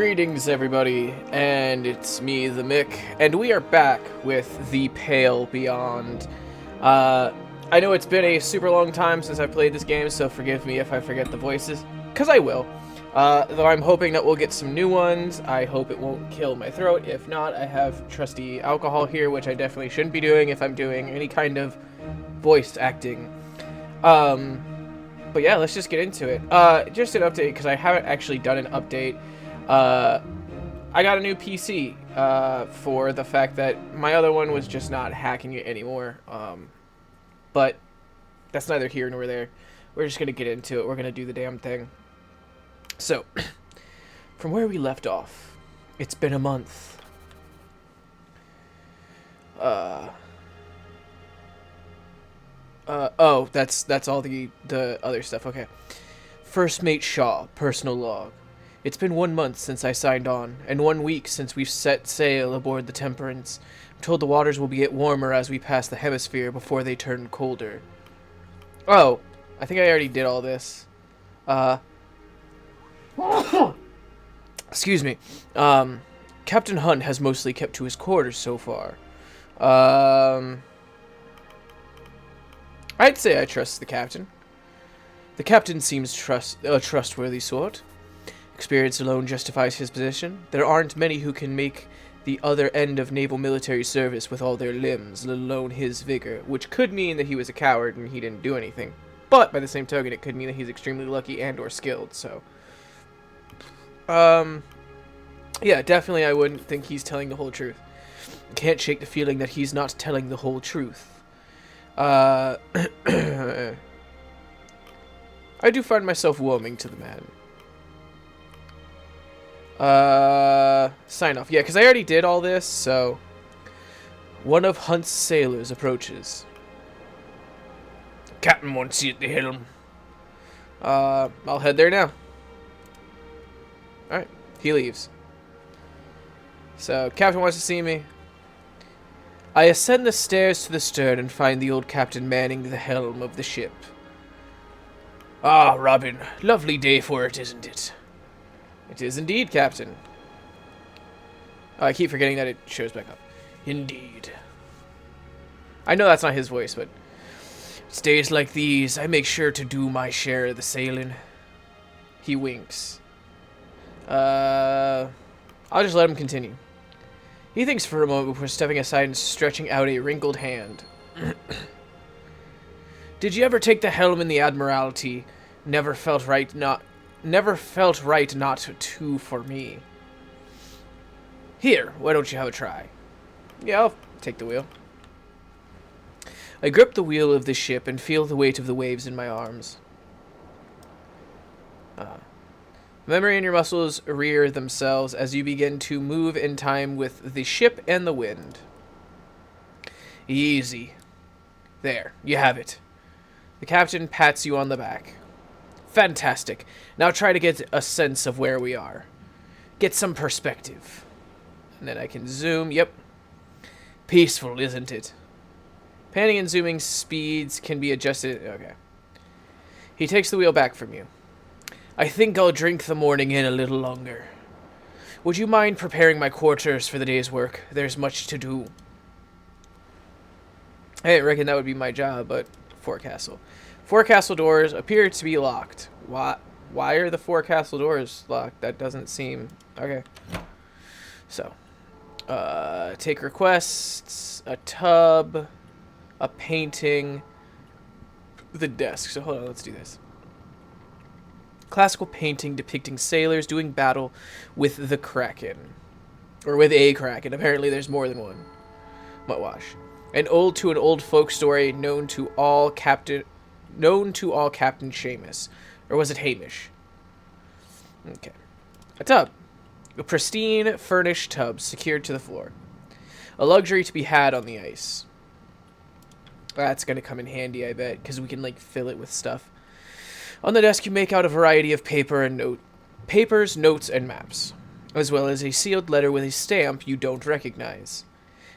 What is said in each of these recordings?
Greetings, everybody, and it's me, the Mick, and we are back with The Pale Beyond. I know it's been a super long time since I've played this game, so forgive me if I forget the voices, because I will. Though I'm hoping that we'll get some new ones. I hope it won't kill my throat. If not, I have trusty alcohol here, which I definitely shouldn't be doing if I'm doing any kind of voice acting. But yeah, let's just get into it. Just an update, because I haven't actually done an update. I got a new PC, for the fact that my other one was just not hacking it anymore. But that's neither here nor there. We're just gonna get into it. We're gonna do the damn thing. So, from where we left off, it's been a month. Oh, that's all the other stuff. Okay. First Mate Shaw, personal log. It's been 1 month since I signed on, and 1 week since we've set sail aboard the Temperance. I'm told the waters will get warmer as we pass the hemisphere before they turn colder. Oh, I think I already did all this. Excuse me. Captain Hunt has mostly kept to his quarters so far. I'd say I trust the captain. The captain seems a trustworthy sort. Experience alone justifies his position. There aren't many who can make the other end of naval military service with all their limbs, let alone his vigor, which could mean that he was a coward and he didn't do anything. But by the same token, it could mean that he's extremely lucky and or skilled, so. Yeah, definitely I wouldn't think he's telling the whole truth. Can't shake the feeling that he's not telling the whole truth. I do find myself warming to the man. Sign off. Yeah, because I already did all this, so. One of Hunt's sailors approaches. Captain wants you at the helm. I'll head there now. Alright, he leaves. So, Captain wants to see me. I ascend the stairs to the stern and find the old captain manning the helm of the ship. Ah, Robin, lovely day for it, isn't it? It is indeed, Captain. Oh, I keep forgetting that it shows back up. Indeed. I know that's not his voice, but it's days like these I make sure to do my share of the sailing. He winks. I'll just let him continue. He thinks for a moment before stepping aside and stretching out a wrinkled hand. Did you ever take the helm in the Admiralty? Never felt right not to for me. Here, why don't you have a try? Yeah, I'll take the wheel. I grip the wheel of the ship and feel the weight of the waves in my arms. Memory and your muscles rear themselves as you begin to move in time with the ship and the wind. Easy. There, you have it. The captain pats you on the back. Fantastic. Now try to get a sense of where we are. Get some perspective. And then I can zoom. Yep. Peaceful, isn't it? Panning and zooming speeds can be adjusted. Okay. He takes the wheel back from you. I think I'll drink the morning in a little longer. Would you mind preparing my quarters for the day's work? There's much to do. I didn't reckon that would be my job, but forecastle. Forecastle doors appear to be locked. Why are the forecastle doors locked? That doesn't seem... Okay. So. Take requests. A tub. A painting. The desk. So hold on, let's do this. Classical painting depicting sailors doing battle with the Kraken. Or with a Kraken. Apparently there's more than one. Mutwash. An old folk story known to all Captain Seamus. Or was it Hamish? Okay. A tub. A pristine, furnished tub secured to the floor. A luxury to be had on the ice. That's going to come in handy, I bet, because we can, like, fill it with stuff. On the desk, you make out a variety of papers, notes, and maps, as well as a sealed letter with a stamp you don't recognize.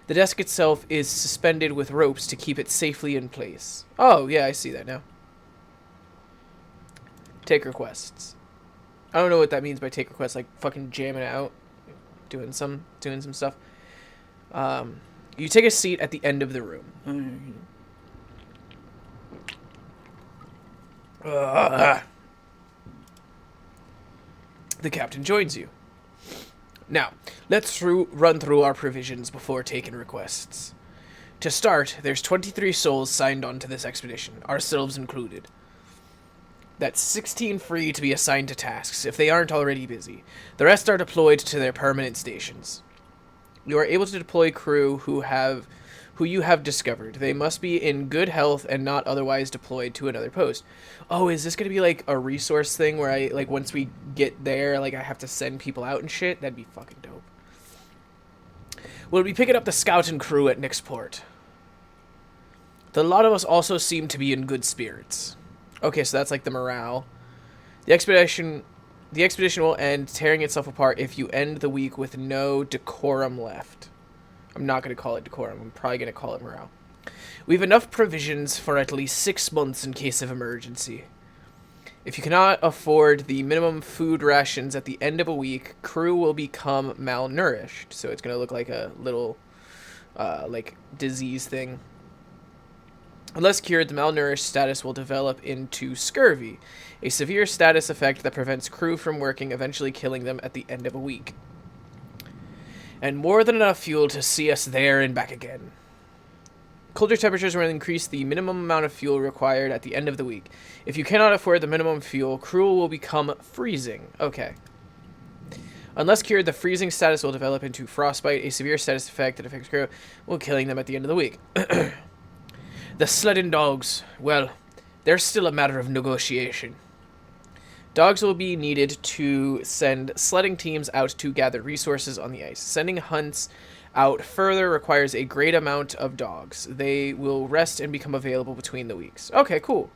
The desk itself is suspended with ropes to keep it safely in place. Oh, yeah, I see that now. Take requests. I don't know what that means by take requests, like fucking jamming out, doing some stuff. You take a seat at the end of the room. The captain joins you. Now, let's run through our provisions before taking requests. To start, there's 23 souls signed on to this expedition, ourselves included. That's 16 free to be assigned to tasks, if they aren't already busy. The rest are deployed to their permanent stations. You are able to deploy crew who you have discovered. They must be in good health and not otherwise deployed to another post. Oh, is this going to be like a resource thing where I, like, once we get there, like, I have to send people out and shit? That'd be fucking dope. We'll be picking up the scout and crew at Nixport. The lot of us also seem to be in good spirits. Okay, so that's like the morale. The expedition will end tearing itself apart if you end the week with no decorum left. I'm not going to call it decorum. I'm probably going to call it morale. We have enough provisions for at least 6 months in case of emergency. If you cannot afford the minimum food rations at the end of a week, crew will become malnourished. So it's going to look like a little, like, disease thing. Unless cured, the malnourished status will develop into scurvy, a severe status effect that prevents crew from working, eventually killing them at the end of a week. And more than enough fuel to see us there and back again. Colder temperatures will increase the minimum amount of fuel required at the end of the week. If you cannot afford the minimum fuel, crew will become freezing. Okay. Unless cured, the freezing status will develop into frostbite, a severe status effect that affects crew, while killing them at the end of the week. The sledding dogs, well, they're still a matter of negotiation. Dogs will be needed to send sledding teams out to gather resources on the ice. Sending hunts out further requires a great amount of dogs. They will rest and become available between the weeks. Okay, cool.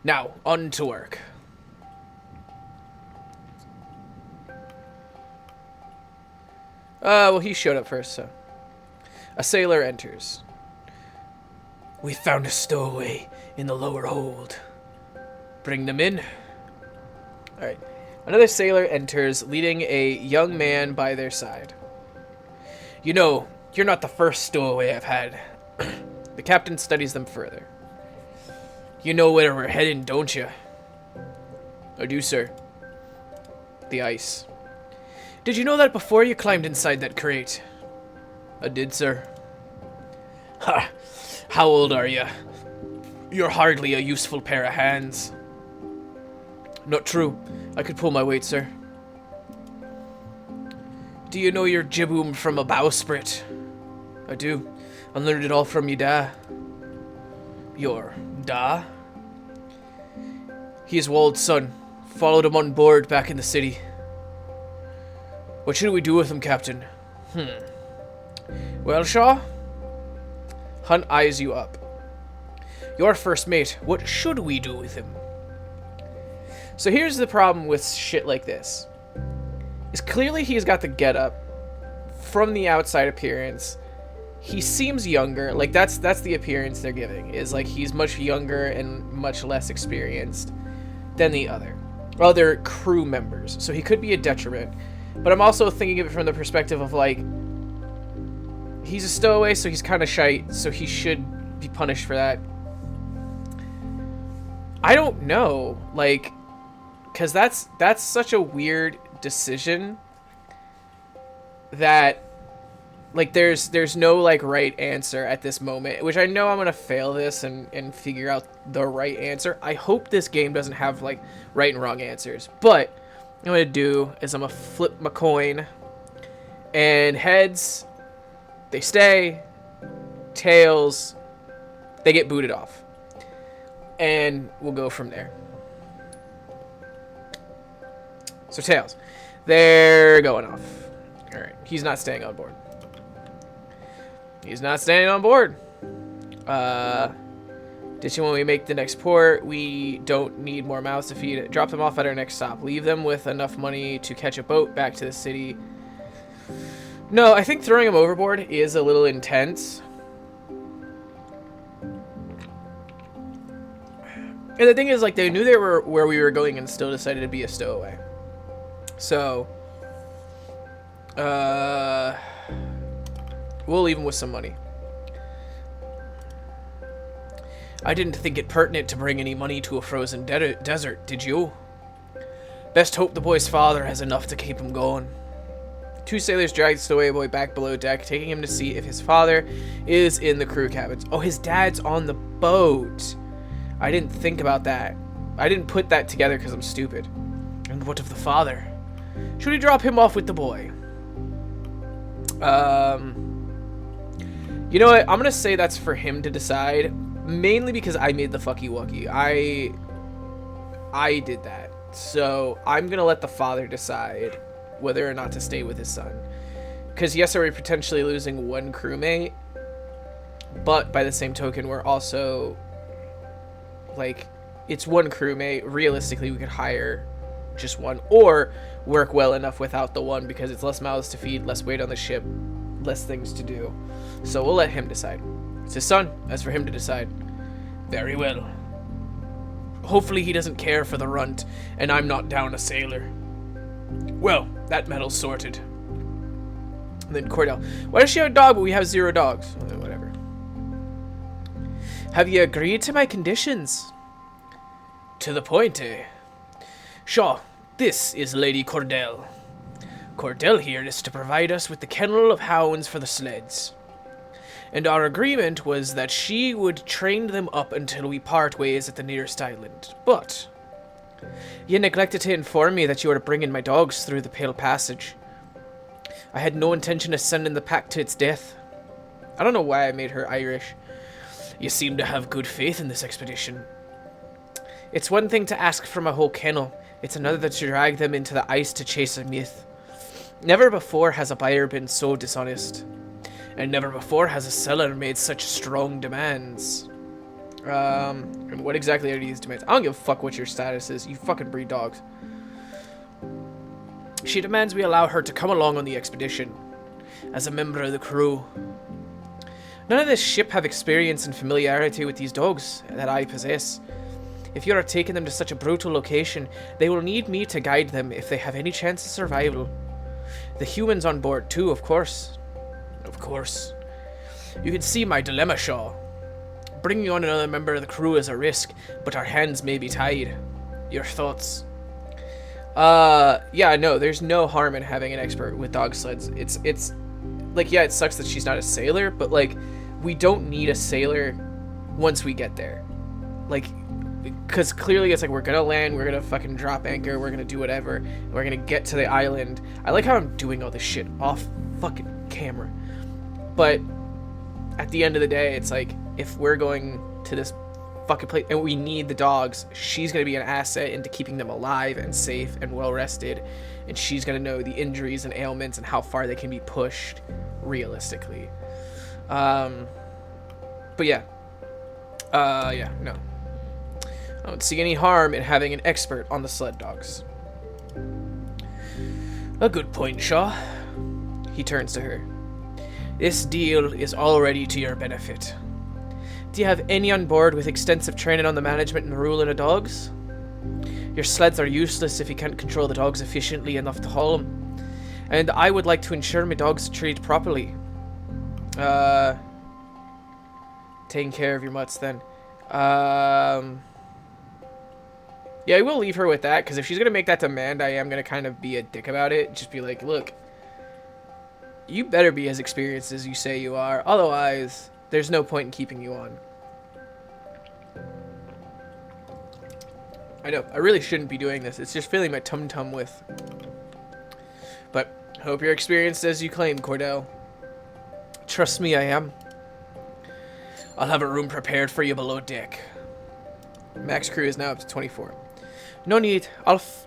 Now, on to work. Well, he showed up first, so. A sailor enters. We found a stowaway in the lower hold. Bring them in. Alright. Another sailor enters, leading a young man by their side. You know, you're not the first stowaway I've had. The captain studies them further. You know where we're heading, don't you? I do, sir. The ice. Did you know that before you climbed inside that crate? I did, sir. Ha! How old are you? You're hardly a useful pair of hands. Not true. I could pull my weight, sir. Do you know your jibboom from a bowsprit? I do. I learned it all from me da. Your da? He is Wald's son. Followed him on board back in the city. What should we do with him, Captain? Well, Shaw? Hunt eyes you up. Your first mate, what should we do with him? So here's the problem with shit like this. Is clearly he's got the getup from the outside appearance. He seems younger. Like that's the appearance they're giving. Is like he's much younger and much less experienced than the other crew members. So he could be a detriment. But I'm also thinking of it from the perspective of like he's a stowaway, so he's kind of shite, so he should be punished for that. I don't know, like, because that's such a weird decision that, like, there's no, like, right answer at this moment, which I know I'm going to fail this and figure out the right answer. I hope this game doesn't have, like, right and wrong answers, but what I'm going to do is I'm going to flip my coin, and heads, they stay, tails, they get booted off. And we'll go from there. So tails. They're going off. Alright. He's not staying on board. He's not staying on board. Ditching when we make the next port. We don't need more mouths to feed. Drop them off at our next stop. Leave them with enough money to catch a boat back to the city. No, I think throwing them overboard is a little intense. And the thing is, like, they knew they were where we were going and still decided to be a stowaway. So, we'll leave them with some money. I didn't think it pertinent to bring any money to a frozen desert, did you? Best hope the boy's father has enough to keep him going. Two sailors dragged the stowaway boy back below deck, taking him to see if his father is in the crew cabins. Oh, his dad's on the boat. I didn't think about that. I didn't put that together because I'm stupid. And what of the father? Should we drop him off with the boy? You know what? I'm going to say that's for him to decide. Mainly because I made the fucky wucky. I did that. So I'm going to let the father decide whether or not to stay with his son. Because yes, are we potentially losing one crewmate? But by the same token, we're also... like, it's one crewmate. Realistically, we could hire just one. Or work well enough without the one because it's less mouths to feed, less weight on the ship, less things to do. So we'll let him decide. It's his son. That's for him to decide. Very well. Hopefully he doesn't care for the runt, and I'm not down a sailor. Well, that metal's sorted. And then Cordell. Why does she have a dog but we have 0 dogs? Whatever. Have you agreed to my conditions? To the point, eh? Shaw, this is Lady Cordell. Cordell here is to provide us with the kennel of hounds for the sleds. And our agreement was that she would train them up until we part ways at the nearest island. But you neglected to inform me that you were bringing my dogs through the Pale Passage. I had no intention of sending the pack to its death. I don't know why I made her Irish. You seem to have good faith in this expedition. It's one thing to ask from a whole kennel. It's another to drag them into the ice to chase a myth. Never before has a buyer been so dishonest. And never before has a seller made such strong demands. And what exactly are these demands? I don't give a fuck what your status is. You fucking breed dogs. She demands we allow her to come along on the expedition. As a member of the crew. None of this ship have experience and familiarity with these dogs that I possess. If you are taking them to such a brutal location, they will need me to guide them if they have any chance of survival. The humans on board too, of course. Of course. You can see my dilemma, Shaw. Bringing on another member of the crew is a risk, but our hands may be tied. Your thoughts? Yeah, no, there's no harm in having an expert with dog sleds. It's like, yeah, it sucks that she's not a sailor, but like, we don't need a sailor once we get there. Like, because clearly it's like, we're gonna land, we're gonna fucking drop anchor, we're gonna do whatever, and we're gonna get to the island. I like how I'm doing all this shit off fucking camera. But at the end of the day, it's like, if we're going to this fucking place and we need the dogs, she's going to be an asset into keeping them alive and safe and well rested. And she's going to know the injuries and ailments and how far they can be pushed realistically. But yeah. Yeah, no. I don't see any harm in having an expert on the sled dogs. A good point, Shaw. He turns to her. This deal is already to your benefit. Do you have any on board with extensive training on the management and ruling of dogs? Your sleds are useless if you can't control the dogs efficiently enough to haul them. And I would like to ensure my dogs are treated properly. Taking care of your mutts then. Yeah, I will leave her with that, because if she's going to make that demand, I am going to kind of be a dick about it. Just be like, look, you better be as experienced as you say you are. Otherwise, there's no point in keeping you on. I know, I really shouldn't be doing this. It's just filling my tum-tum with. But, hope you're experienced as you claim, Cordell. Trust me, I am. I'll have a room prepared for you below deck. Max crew is now up to 24. No need.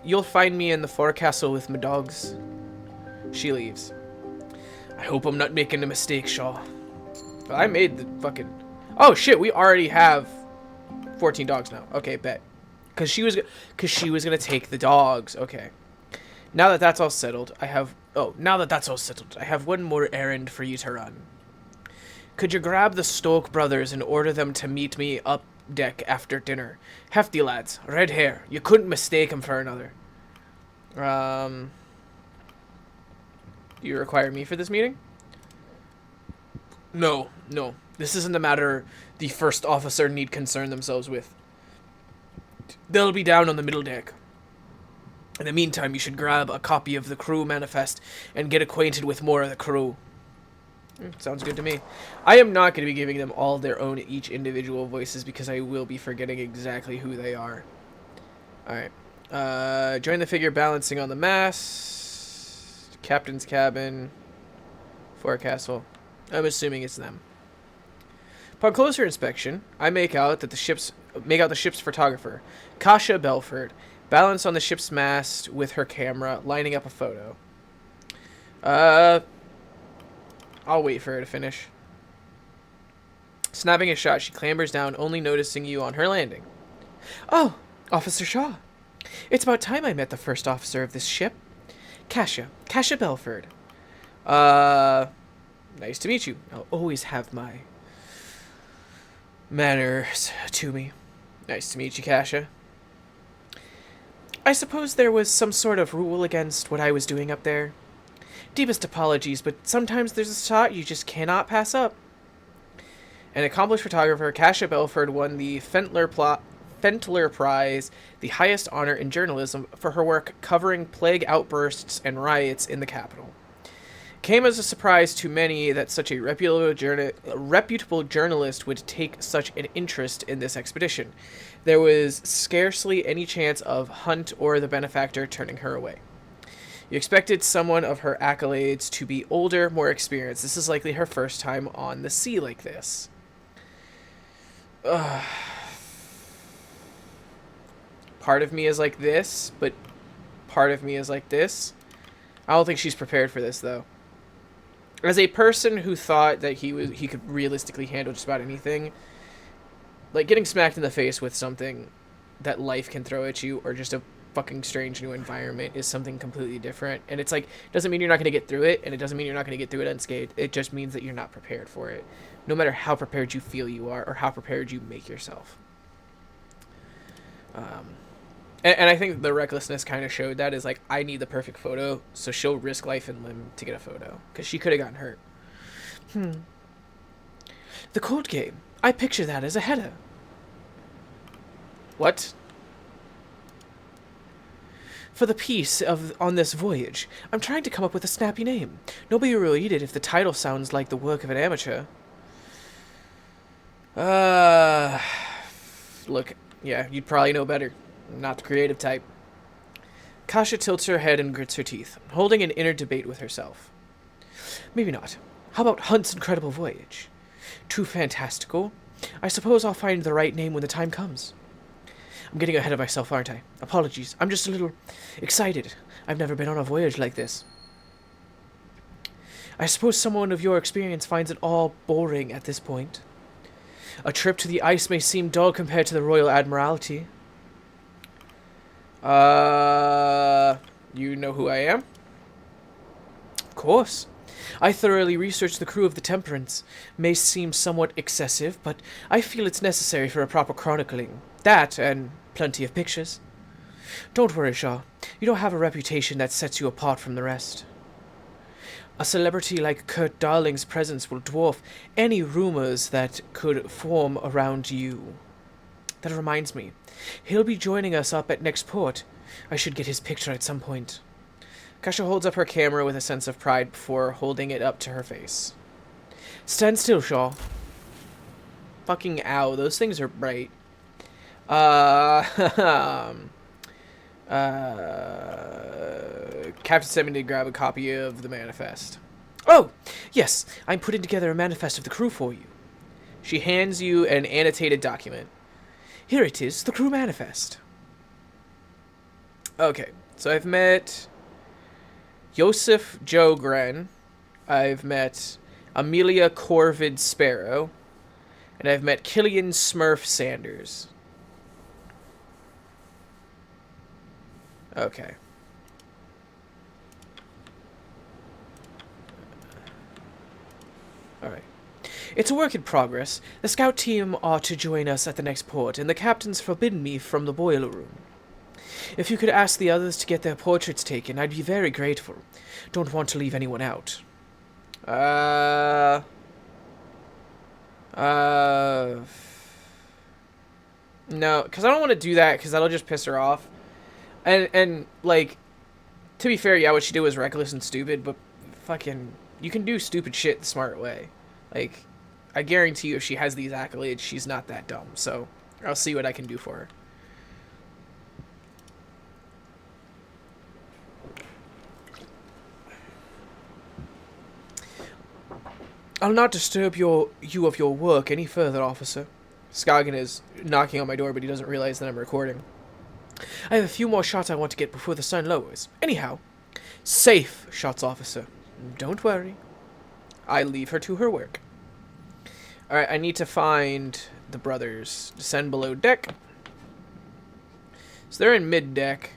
You'll find me in the forecastle with my dogs. She leaves. I hope I'm not making a mistake, Shaw. I made the fucking... Oh, shit, we already have 14 dogs now. Okay, bet. Because she was going to take the dogs. Okay. Now that that's all settled, I have... Oh, now that that's all settled, I have one more errand for you to run. Could you grab the Stoke brothers and order them to meet me up deck after dinner. Hefty lads, red hair. You couldn't mistake him for another. Do you require me for this meeting? No, no. This isn't a matter the first officer need concern themselves with. They'll be down on the middle deck. In the meantime, you should grab a copy of the crew manifest and get acquainted with more of the crew. Sounds good to me. I am not going to be giving them all their own each individual voices because I will be forgetting exactly who they are. Alright. Join the figure balancing on the mast. Captain's cabin. Forecastle. I'm assuming it's them. Upon closer inspection, I make out the ship's photographer, Kasha Belford, balanced on the ship's mast with her camera, lining up a photo. I'll wait for her to finish. Snapping a shot, she clambers down, only noticing you on her landing. Oh, Officer Shaw. It's about time I met the first officer of this ship. Kasha Belford. Nice to meet you. I'll always have my manners to me. Nice to meet you, Kasha. I suppose there was some sort of rule against what I was doing up there. Deepest apologies, but sometimes there's a shot you just cannot pass up. An accomplished photographer, Kasha Belford won the Fentler Prize, the highest honor in journalism, for her work covering plague outbursts and riots in the capital. Came as a surprise to many that such a reputable journalist would take such an interest in this expedition. There was scarcely any chance of Hunt or the benefactor turning her away. You expected someone of her accolades to be older, more experienced. This is likely her first time on the sea like this. Part of me is like this, but part of me is like this. I don't think she's prepared for this, though. As a person who thought that he could realistically handle just about anything, like getting smacked in the face with something that life can throw at you, or just a fucking strange new environment, is something completely different. And it's like, doesn't mean you're not going to get through it, and it doesn't mean you're not going to get through it unscathed. It just means that you're not prepared for it, no matter how prepared you feel you are or how prepared you make yourself. And I think the recklessness kind of showed that, is like, I need the perfect photo, so she'll risk life and limb to get a photo, because she could have gotten hurt. The cold game. I picture that as a header. What? For the piece on this voyage, I'm trying to come up with a snappy name. Nobody will read it if the title sounds like the work of an amateur. Look, yeah, you'd probably know better. Not the creative type. Kasha tilts her head and grits her teeth, holding an inner debate with herself. Maybe not. How about Hunt's Incredible Voyage? Too fantastical? I suppose I'll find the right name when the time comes. I'm getting ahead of myself, aren't I? Apologies. I'm just a little excited. I've never been on a voyage like this. I suppose someone of your experience finds it all boring at this point. A trip to the ice may seem dull compared to the Royal Admiralty. You know who I am? Of course. I thoroughly researched the crew of the Temperance. May seem somewhat excessive, but I feel it's necessary for a proper chronicling. That, and plenty of pictures. Don't worry, Shaw. You don't have a reputation that sets you apart from the rest. A celebrity like Kurt Darling's presence will dwarf any rumors that could form around you. That reminds me. He'll be joining us up at next port. I should get his picture at some point. Kasha holds up her camera with a sense of pride before holding it up to her face. Stand still, Shaw. Fucking ow, those things are bright. Captain sent me to grab a copy of the manifest. Oh, yes, I'm putting together a manifest of the crew for you. She hands you an annotated document. Here it is, the crew manifest. Okay, so I've met Joseph Jogren, I've met Amelia Corvid Sparrow, and I've met Killian Smurf Sanders. Okay. Alright. It's a work in progress. The scout team are to join us at the next port, and the captain's forbidden me from the boiler room. If you could ask the others to get their portraits taken, I'd be very grateful. Don't want to leave anyone out. No, because I don't want to do that, because that'll just piss her off. And, like, to be fair, yeah, what she did was reckless and stupid, but fucking, you can do stupid shit the smart way. Like, I guarantee you if she has these accolades, she's not that dumb, so I'll see what I can do for her. I'll not disturb you of your work any further, officer. Scoggin is knocking on my door, but he doesn't realize that I'm recording. I have a few more shots I want to get before the sun lowers. Anyhow, safe shots, officer. Don't worry. I leave her to her work. Alright, I need to find the brothers. Descend below deck. So they're in mid-deck.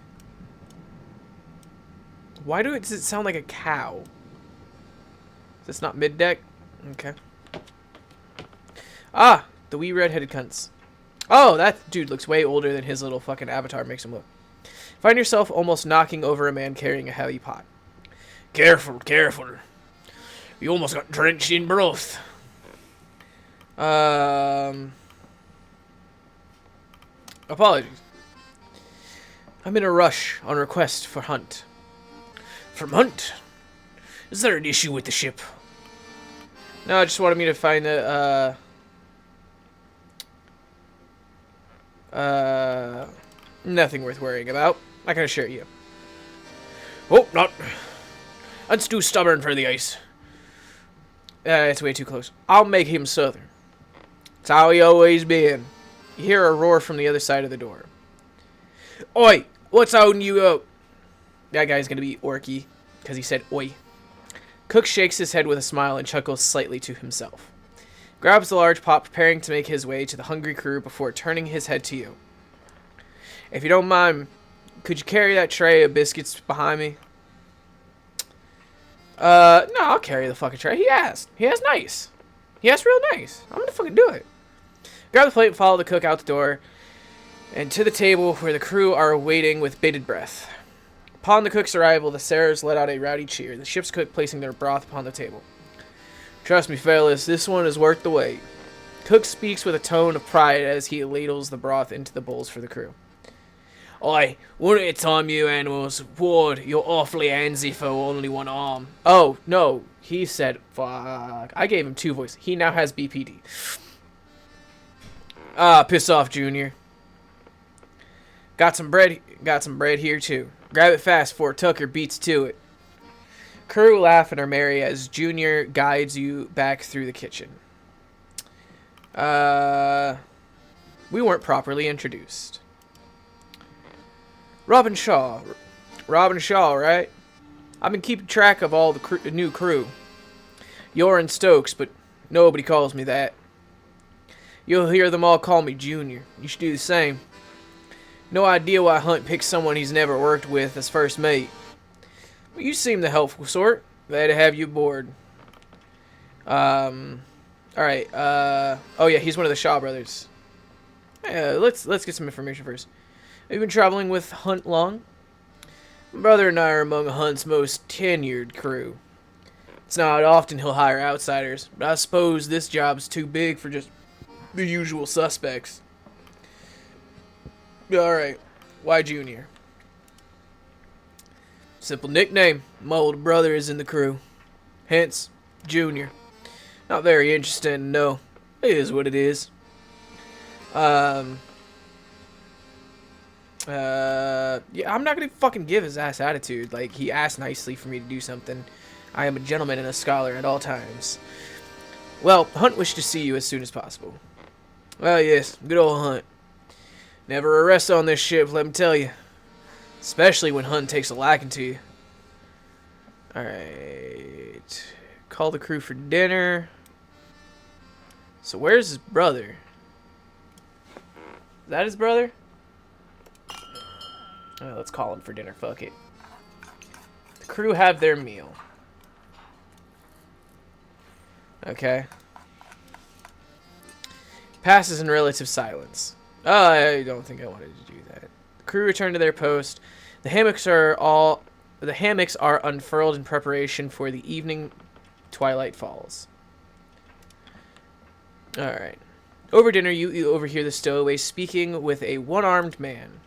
Why does it sound like a cow? Is this not mid-deck? Okay. Ah! The wee red-headed cunts. Oh, that dude looks way older than his little fucking avatar makes him look. Find yourself almost knocking over a man carrying a heavy pot. Careful, careful. You almost got drenched in broth. Apologies. I'm in a rush on request for Hunt. From Hunt? Is there an issue with the ship? No, I just wanted me to find the, nothing worth worrying about. I can assure you. Oh, not. Hunt's too stubborn for the ice. It's way too close. I'll make him southern. It's how he always been. You hear a roar from the other side of the door. Oi, what's holding you up? That guy's gonna be Orky, because he said oi. Cook shakes his head with a smile and chuckles slightly to himself. Grabs the large pot, preparing to make his way to the hungry crew before turning his head to you. If you don't mind, could you carry that tray of biscuits behind me? No, I'll carry the fucking tray. He asked. He asked nice. He asked real nice. I'm gonna fucking do it. Grab the plate and follow the cook out the door and to the table where the crew are waiting with bated breath. Upon the cook's arrival, the sailors let out a rowdy cheer, the ship's cook placing their broth upon the table. Trust me, fellas, this one is worth the wait. Cook speaks with a tone of pride as he ladles the broth into the bowls for the crew. Oi, one at a time, you animals. Ward, you're awfully handsy for only one arm. Oh, no, he said, fuck. I gave him two voices. He now has BPD. Ah, piss off, Junior. Got some bread here, too. Grab it fast before Tucker beats to it. Crew laugh and are merry as Junior guides you back through the kitchen. We weren't properly introduced. Robin Shaw. Robin Shaw, right? I've been keeping track of all the new crew. You're in Stokes, but nobody calls me that. You'll hear them all call me Junior. You should do the same. No idea why Hunt picked someone he's never worked with as first mate. Well, you seem the helpful sort. Glad to have you aboard. Alright, oh yeah, he's one of the Shaw brothers. Let's get some information first. Have you been traveling with Hunt long? My brother and I are among Hunt's most tenured crew. It's not often he'll hire outsiders, but I suppose this job's too big for just the usual suspects. Alright, why Junior? Simple nickname. My older brother is in the crew. Hence, Junior. Not very interesting, no. It is what it is. Yeah, I'm not gonna fucking give his ass attitude. Like, he asked nicely for me to do something. I am a gentleman and a scholar at all times. Well, Hunt wished to see you as soon as possible. Well, yes, good old Hunt. Never a rest on this ship, let me tell you. Especially when Hunt takes a liking to you. Alright. Call the crew for dinner. So where's his brother? Is that his brother? Let's call him for dinner, fuck it. The crew have their meal. Okay. Passes in relative silence. Oh, I don't think I wanted to do that. The crew return to their post. The hammocks are unfurled in preparation for the evening. Twilight falls. All right. Over dinner, you overhear the stowaway speaking with a one-armed man.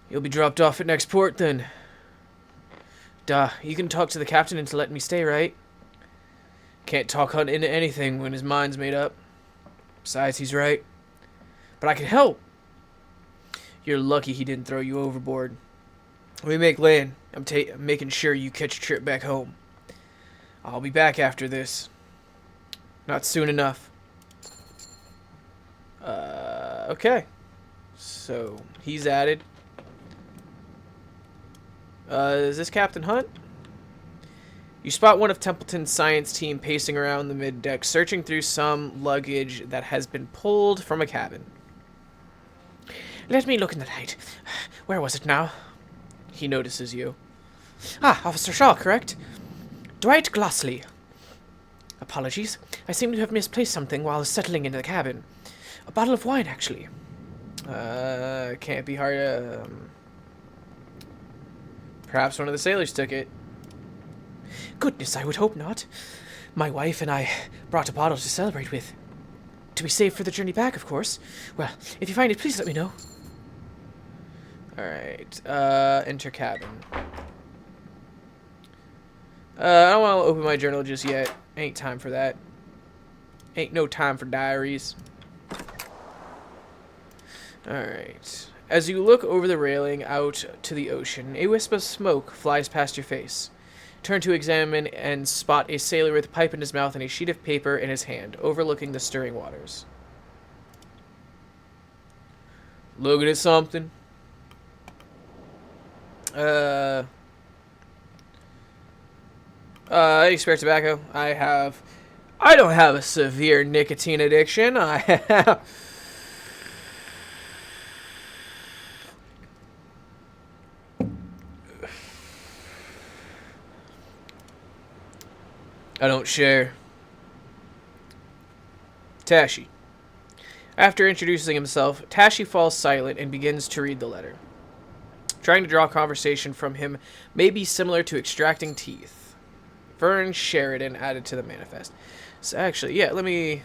You'll be dropped off at next port, then. Duh, you can talk to the captain into letting me stay, right? Can't talk Hunt into anything when his mind's made up. Besides, he's right. But I can help. You're lucky he didn't throw you overboard. When we make land, I'm making sure you catch a trip back home. I'll be back after this. Not soon enough. Okay. So, he's added. Is this Captain Hunt? You spot one of Templeton's science team pacing around the mid-deck, searching through some luggage that has been pulled from a cabin. Let me look in the light. Where was it now? He notices you. Ah, Officer Shaw, correct? Dwight Glossley. Apologies. I seem to have misplaced something while settling into the cabin. A bottle of wine, actually. Can't be hard. Perhaps one of the sailors took it. Goodness, I would hope not. My wife and I brought a bottle to celebrate with. To be saved for the journey back, of course. Well, if you find it, please let me know. Alright, enter cabin. I don't want to open my journal just yet. Ain't time for that. Ain't no time for diaries. Alright. As you look over the railing out to the ocean, a wisp of smoke flies past your face. Turn to examine and spot a sailor with a pipe in his mouth and a sheet of paper in his hand, overlooking the stirring waters. Looking at something? Any spare tobacco? I don't have a severe nicotine addiction. I have... I don't share. Tashi. After introducing himself, Tashi falls silent and begins to read the letter. Trying to draw conversation from him may be similar to extracting teeth. Vern Sheridan added to the manifest. So actually, yeah, let me...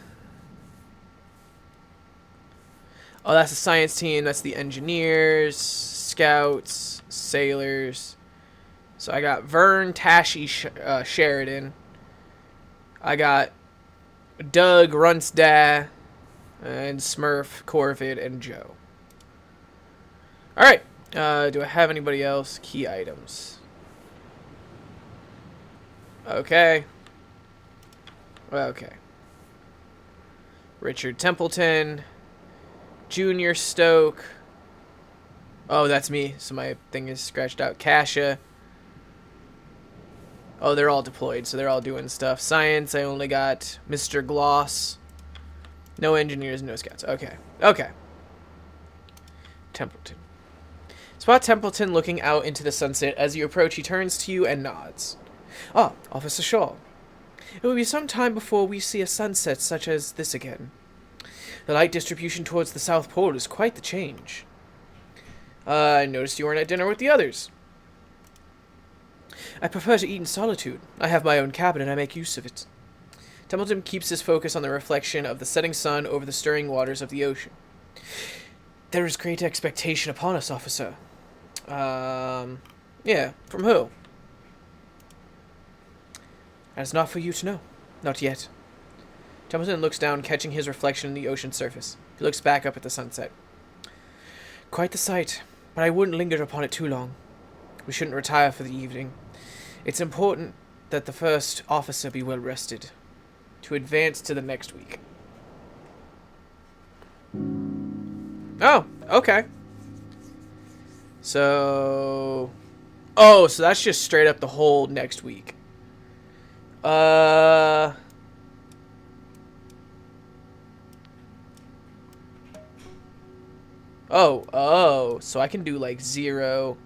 Oh, that's the science team. That's the engineers, scouts, sailors. So I got Vern, Tashi, Sheridan. I got Doug, Runstad, and Smurf, Corvid, and Joe. Alright. Do I have anybody else? Key items. Okay. Okay. Richard Templeton. Junior Stoke. Oh, that's me. So my thing is scratched out. Kasha. Oh, they're all deployed, so they're all doing stuff. Science, I only got Mr. Gloss. No engineers, no scouts. Okay. Okay. Templeton. Spot Templeton looking out into the sunset. As you approach, he turns to you and nods. Ah, Officer Shaw. It will be some time before we see a sunset such as this again. The light distribution towards the South Pole is quite the change. I noticed you weren't at dinner with the others. I prefer to eat in solitude. I have my own cabin and I make use of it. Templeton keeps his focus on the reflection of the setting sun over the stirring waters of the ocean. There is great expectation upon us, officer. Yeah, from who? That is not for you to know. Not yet. Templeton looks down, catching his reflection in the ocean surface. He looks back up at the sunset. Quite the sight, but I wouldn't linger upon it too long. We shouldn't retire for the evening. It's important that the first officer be well rested to advance to the next week. Oh, okay. So... Oh, so that's just straight up the whole next week. Oh, so I can do like 0...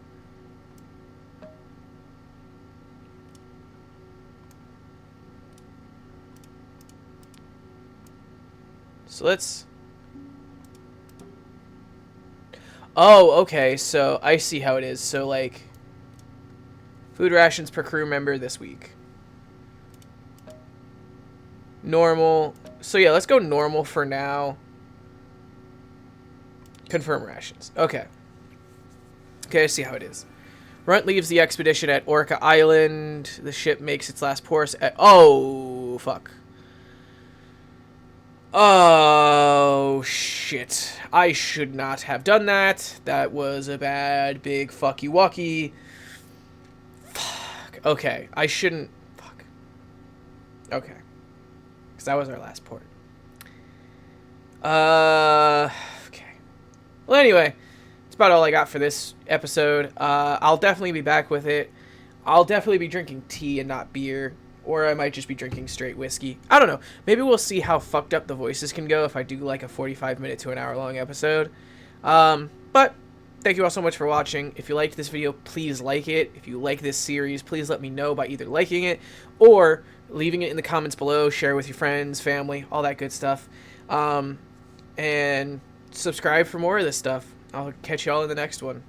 So let's... Oh, okay, so I see how it is. So, like, food rations per crew member this week. Normal. So, yeah, let's go normal for now. Confirm rations. Okay. Okay, I see how it is. Runt leaves the expedition at Orca Island. The ship makes its last port at... Oh, fuck. Oh, shit. I should not have done that. That was a bad, big fucky-wucky. Fuck. Okay, I shouldn't... Fuck. Okay. Because that was our last port. Okay. Well, anyway, that's about all I got for this episode. I'll definitely be back with it. I'll definitely be drinking tea and not beer. Or I might just be drinking straight whiskey. I don't know. Maybe we'll see how fucked up the voices can go if I do like a 45-minute to an hour-long episode. But thank you all so much for watching. If you liked this video, please like it. If you like this series, please let me know by either liking it or leaving it in the comments below. Share with your friends, family, all that good stuff. And subscribe for more of this stuff. I'll catch y'all in the next one.